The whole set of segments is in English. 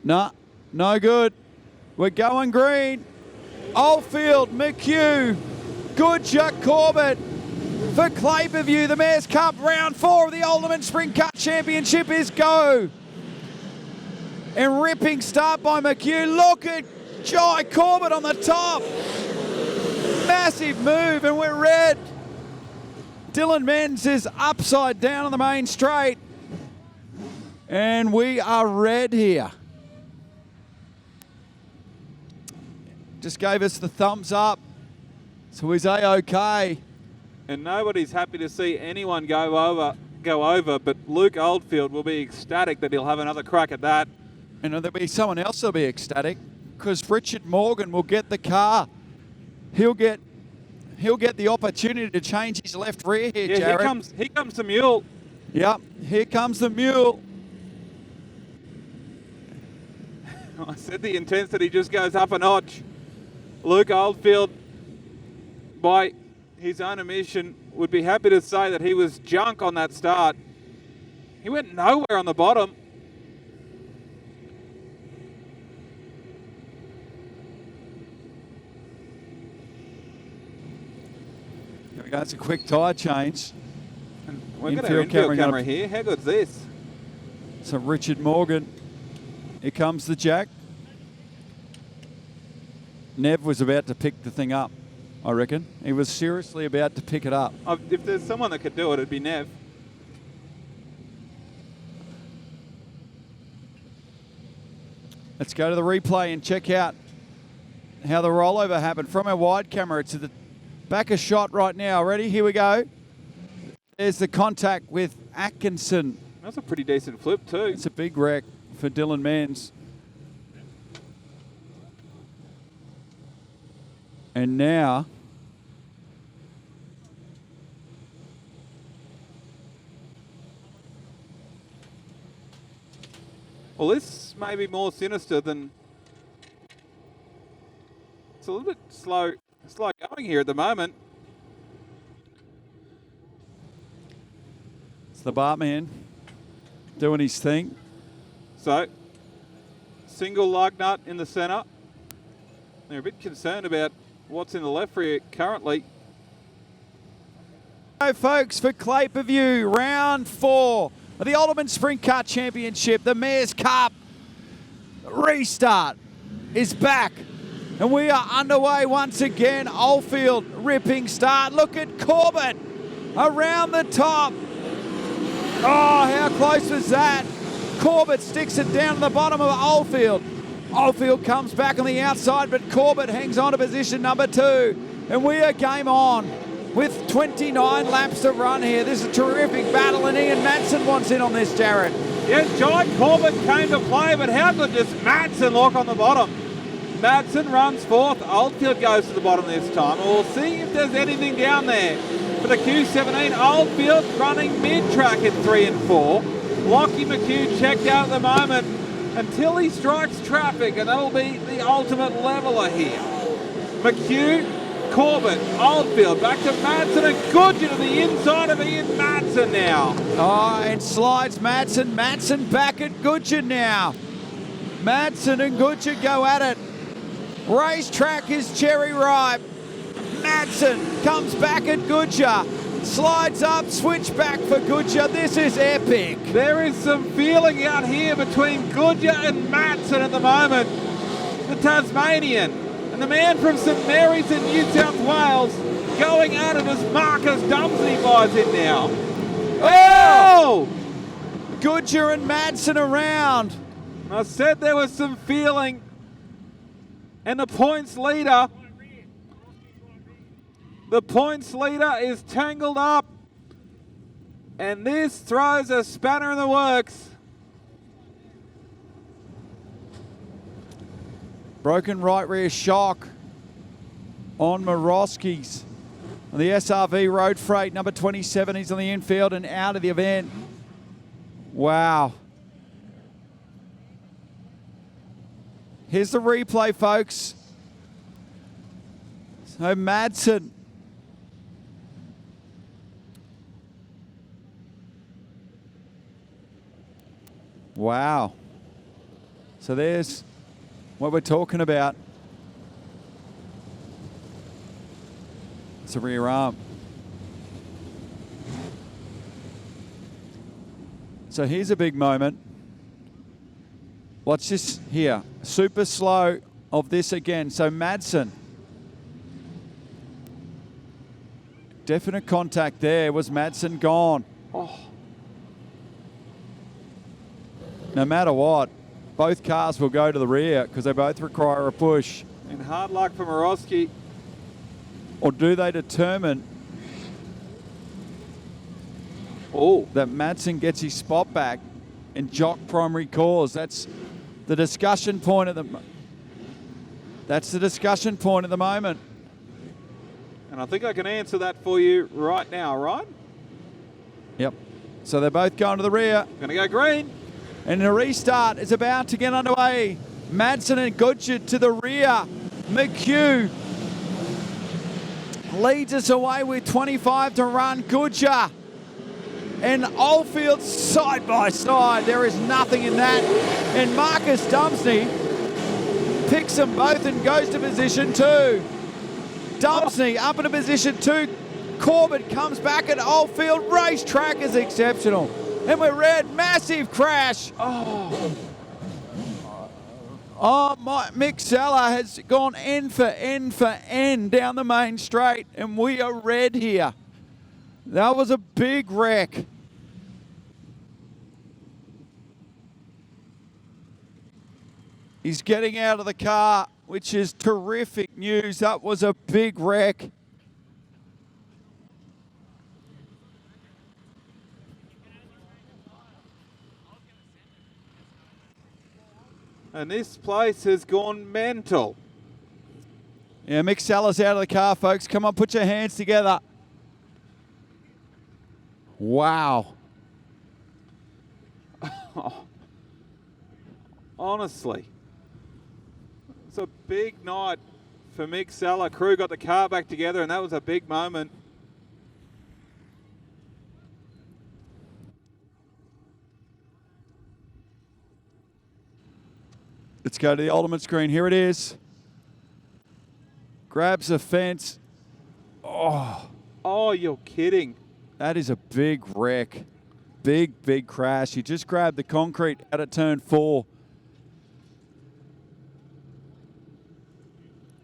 No, no good. We're going green. Oldfield, McHugh, Goodger, Corbett. For Clay-Per-View, the Mayor's Cup, round 4 of the Ultimate Sprintcar Championship is go. And ripping start by McHugh. Look at Jai Corbett on the top. Massive move, and we're red. Dylan Menz is upside down on the main straight. And we are red here. Just gave us the thumbs up. So is A-OK. And nobody's happy to see anyone go over, but Luke Oldfield will be ecstatic that he'll have another crack at that. And there'll be someone else that'll be ecstatic because Richard Morgan will get the car. He'll get the opportunity to change his left rear here, yeah, Jared. Here comes the mule. Yep, here comes the mule. I said the intensity just goes up a notch. Luke Oldfield, by his own admission, would be happy to say that he was junk on that start. He went nowhere on the bottom. Here we go, it's a quick tyre change. And we're going to have an infield camera here. How good's this? So Richard Morgan, here comes the jack. Nev was about to pick the thing up, I reckon. He was seriously about to pick it up. If there's someone that could do it, it'd be Nev. Let's go to the replay and check out how the rollover happened. From our wide camera, it's at the back a shot right now. Ready? Here we go. There's the contact with Atkinson. That's a pretty decent flip too. It's a big wreck for Dylan Menz. And now, well, this may be more sinister than. It's a little bit slow going here at the moment. it's the Bartman doing his thing. So, single lug nut in the centre. They're a bit concerned about what's in the left rear currently. So folks, for Clay-Per-View, round 4 of the Ultimate Sprintcar Championship, the Mayor's Cup restart is back. And we are underway once again. Oldfield ripping start. Look at Corbett around the top. Oh, how close was that? Corbett sticks it down to the bottom of Oldfield. Oldfield comes back on the outside, but Corbett hangs on to position number 2. And we are game on with 29 laps to run here. This is a terrific battle, and Ian Matson wants in on this, Jared. Yes, Jai Corbett came to play, but how good does Matson look on the bottom? Matson runs 4th. Oldfield goes to the bottom this time. We'll see if there's anything down there. For the Q17, Oldfield running mid-track in 3 and 4. Lockie McHugh checked out at the moment until he strikes traffic, and that'll be the ultimate leveler here. McHugh, Corbett, Oldfield, back to Matson, and Goodger to the inside of Ian Matson now. Oh, and slides Matson. Matson back at Goodger now. Matson and Goodger go at it. Racetrack is cherry ripe. Matson comes back at Goodger. Slides up, switch back for Goodger. This is epic. There is some feeling out here between Goodger and Matson at the moment. The Tasmanian and the man from St Mary's in New South Wales going at it as Marcus Dumsey buys in now. Oh! Goodger and Matson around. I said there was some feeling. And the points leader is tangled up. And this throws a spanner in the works. Broken right rear shock on Morosky's. On the SRV Road Freight, number 27, he's on the infield and out of the event. Wow. Here's the replay, folks. So Madsen. Wow. So there's what we're talking about. It's a rear arm. So here's a big moment. Watch this here. Super slow of this again. So Madsen. Definite contact there. Was Madsen gone? Oh. No matter what, both cars will go to the rear because they both require a push. And hard luck for Morosky. Or do they determine that Madsen gets his spot back and Jock primary cause? That's the discussion point at the moment. And I think I can answer that for you right now, right? Yep. So they're both going to the rear. Going to go green. And the restart is about to get underway. Madsen and Goodger to the rear. McHugh leads us away with 25 to run. Goodger and Oldfield side by side. There is nothing in that. And Marcus Dumsney picks them both and goes to position 2. Dumsney up into position 2. Corbett comes back at Oldfield. Racetrack is exceptional. And we're red. Massive crash. Mick Seller has gone end for end down the main straight, and we are red here. That was a big wreck. He's getting out of the car, which is terrific news. That was a big wreck. And this place has gone mental. Yeah, Mick Sellers out of the car, folks. Come on, put your hands together. Wow. Honestly. It's a big night for Mick Seller. Crew got the car back together, and that was a big moment. Let's go to the ultimate screen. Here it is. Grabs the fence. Oh, you're kidding. That is a big wreck. Big crash. He just grabbed the concrete out at turn 4.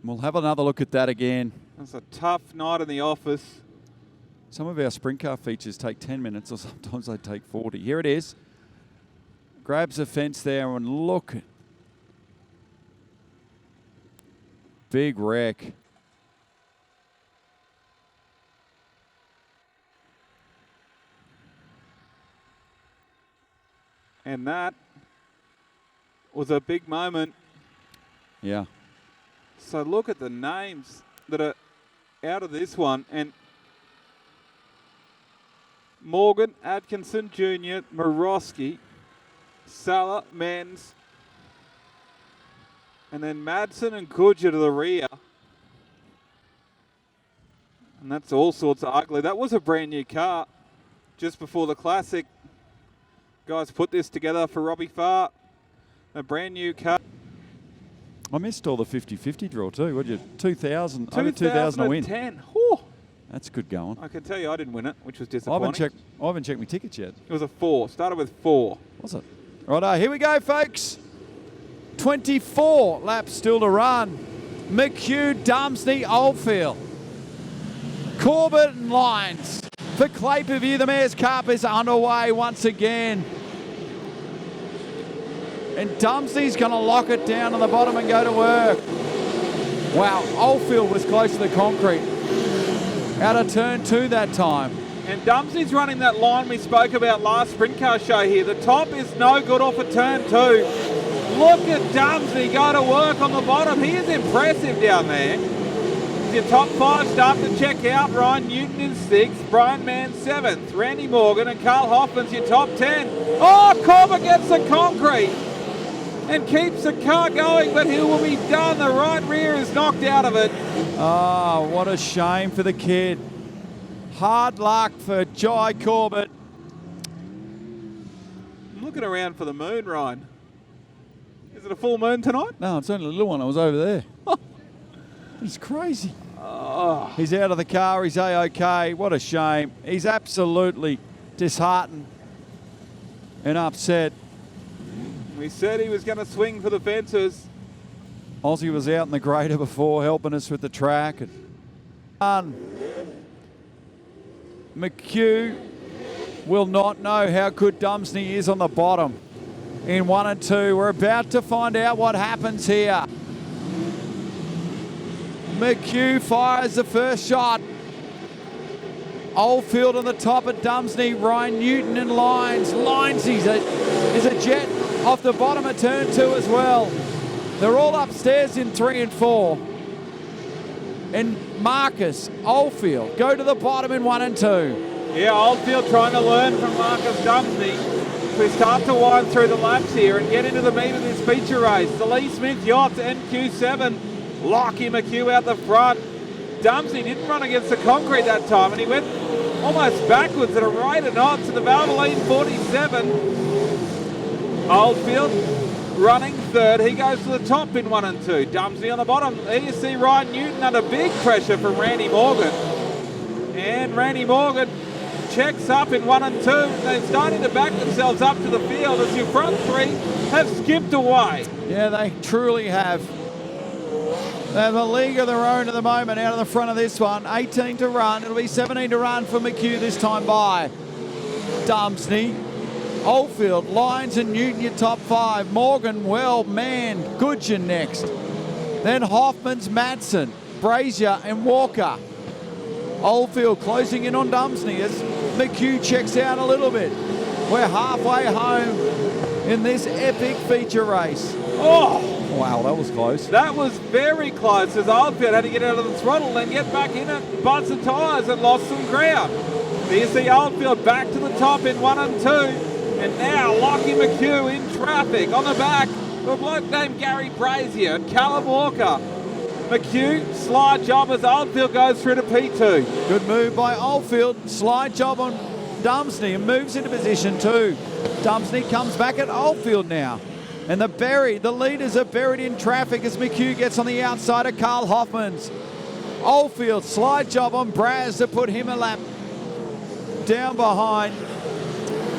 We'll have another look at that again. It's a tough night in the office. Some of our sprint car features take 10 minutes, or sometimes they take 40. Here it is. Grabs the fence there, and look. Big wreck. And that was a big moment. Yeah. So look at the names that are out of this one. And Morgan, Atkinson Jr., Morosky, Salah, Menz, and then Madsen and Goodger to the rear. And that's all sorts of ugly. That was a brand new car just before the Classic. Guys put this together for Robbie Farr. A brand new car. I missed all the 50-50 draw too. What did you? 2,000. Over 2,000 a win. 2010. That's good going. I can tell you I didn't win it, which was disappointing. I haven't checked my tickets yet. It was a 4. Started with 4. Was it? Righto, here we go, folks. 24 laps still to run. McHugh, Dumsney, Oldfield. Corbett and Lyons. For Clay Per View, the Mayor's Cup is underway once again. And Dumsney's going to lock it down on the bottom and go to work. Wow, Oldfield was close to the concrete. Out of turn 2 that time. And Dumsney's running that line we spoke about last Sprint Car show here. The top is no good off of turn 2. Look at Dumsney go to work on the bottom. He is impressive down there. Your top 5 start to check out. Ryan Newton in 6th, Brian Mann 7th, Randy Morgan and Carl Hoffman's your top 10. Oh, Corbett gets the concrete and keeps the car going, but he will be done. The right rear is knocked out of it. Oh, what a shame for the kid. Hard luck for Jai Corbett. I'm looking around for the moon, Ryan. Is it a full moon tonight? No, it's only a little one. I was over there. It's crazy. Oh. He's out of the car. He's A-OK. What a shame. He's absolutely disheartened and upset. We said he was going to swing for the fences. Aussie was out in the grader before, helping us with the track. McHugh will not know how good Dumsney is on the bottom in 1 and 2. We're about to find out what happens here. McHugh fires the first shot. Oldfield on the top of Dumsney. Ryan Newton and Lyons. Lyons is a jet off the bottom of turn 2 as well. They're all upstairs in 3 and 4. And Marcus, Oldfield, go to the bottom in 1 and 2. Yeah, Oldfield trying to learn from Marcus Dumsney. We start to wind through the laps here and get into the meat of this feature race. The Lee Smith Yachts NQ7. Lockie McHugh out the front. Dumsney didn't run against the concrete that time, and he went almost backwards at a rate of knots to the Valvoline 47. Oldfield running third. He goes to the top in 1 and 2. Dumsney on the bottom. There you see Ryan Newton under big pressure from Randy Morgan. And Randy Morgan checks up in 1 and 2. They're starting to back themselves up to the field as your front three have skipped away. Yeah, they truly have. They have a league of their own at the moment out of the front of this one. 18 to run. It'll be 17 to run for McHugh this time by. Dumsney, Oldfield, Lyons and Newton your top 5. Morgan, well, man, Goodgen next. Then Hoffman's Madsen, Brazier and Walker. Oldfield closing in on Dumsney as McHugh checks out a little bit. We're halfway home in this epic feature race. Oh! Wow, that was close. That was very close as Oldfield had to get out of the throttle and get back in it, butts the tyres and lost some ground. There you see Oldfield back to the top in 1 and 2. And now Lockie McHugh in traffic on the back of a bloke named Gary Brazier and Callum Walker. McHugh, slide job as Oldfield goes through to P2. Good move by Oldfield. Slide job on Dumsney and moves into position 2. Dumsney comes back at Oldfield now. And the leaders are buried in traffic as McHugh gets on the outside of Carl Hoffman's. Oldfield, slide job on Braz to put him a lap down behind.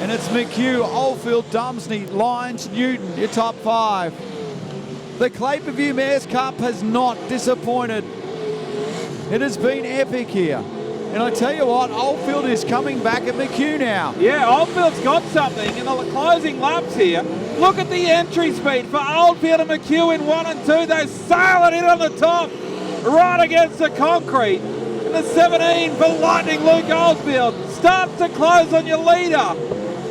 And it's McHugh, Oldfield, Dumsney, Lyons, Newton, your top 5. The Clay Per-View Mares Cup has not disappointed. It has been epic here. And I tell you what, Oldfield is coming back at McHugh now. Yeah, Oldfield's got something in the closing laps here. Look at the entry speed for Oldfield and McHugh in 1 and 2. They sail it in on the top, right against the concrete. And the 17 for Lightning Luke Oldfield starts to close on your leader.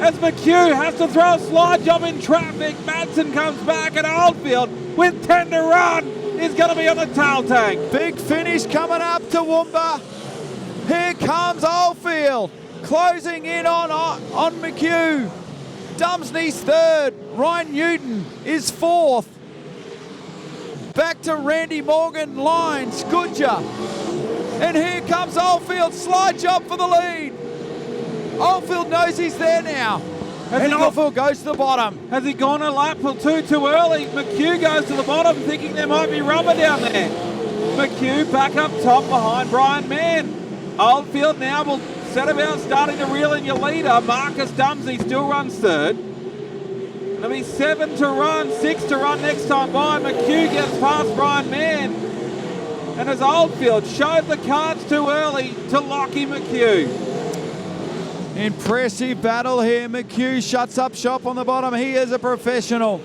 As McHugh has to throw a slide job in traffic, Madsen comes back and Oldfield with 10 to run is going to be on the tail tank. Big finish coming up to Toowoomba. Here comes Oldfield, closing in on McHugh. Dumsney's third. Ryan Newton is fourth. Back to Randy Morgan, Lyons, Goodger. And here comes Oldfield, slide job for the lead. Oldfield knows he's there now. And Oldfield goes to the bottom. Has he gone a lap or two too early? McHugh goes to the bottom thinking there might be rubber down there. McHugh back up top behind Brian Mann. Oldfield now will set about starting to reel in your leader. Marcus Dumsney still runs third. It'll be 7 to run, 6 to run next time by. McHugh gets past Brian Mann. And as Oldfield showed the cards too early to Lockie McHugh. Impressive battle here. McHugh shuts up shop on the bottom. He is a professional.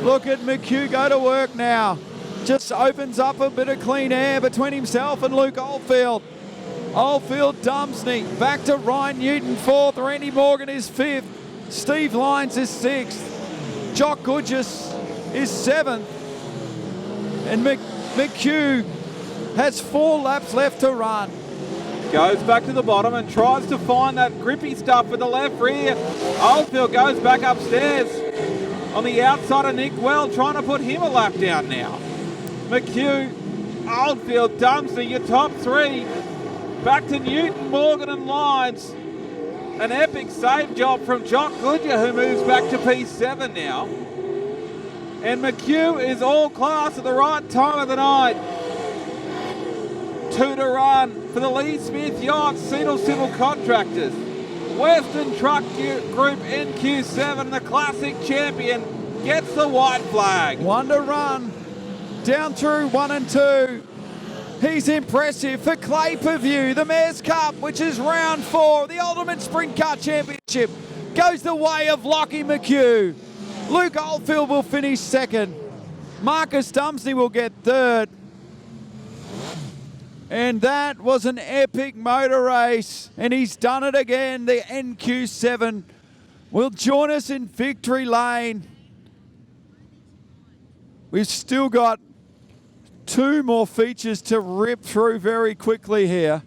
Look at McHugh go to work now. Just opens up a bit of clean air between himself and Luke Oldfield. Oldfield, Dumsney, back to Ryan Newton, 4th. Randy Morgan is 5th. Steve Lyons is 6th. Jock Goodges is 7th. And McHugh has 4 laps left to run. Goes back to the bottom and tries to find that grippy stuff with the left rear. Oldfield goes back upstairs on the outside of Nick Well, trying to put him a lap down now. McHugh, Oldfield, Dumsney, your top 3. Back to Newton, Morgan and Lyons. An epic save job from Jock Goodyer, who moves back to P7 now. And McHugh is all class at the right time of the night. 2 to run for the Lee Smith Yacht Civil Contractors. Western Truck Group NQ7, the classic champion, gets the white flag. 1 to run. Down through 1 and 2. He's impressive for Clay Per View. The Mayor's Cup, which is round 4, the Ultimate Sprint Car Championship, goes the way of Lockie McHugh. Luke Oldfield will finish second. Marcus Dumsney will get third. And that was an epic motor race. And he's done it again. The NQ7 will join us in victory lane. We've still got 2 more features to rip through very quickly here.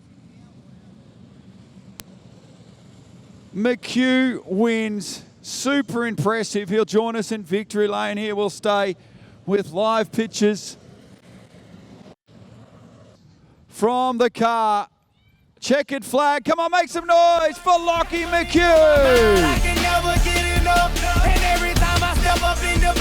McHugh wins. Super impressive. He'll join us in victory lane here. We'll stay with live pictures from the car. Checkered flag. Come on, make some noise for Lockie McHugh. I can never get enough, and every time I step up in the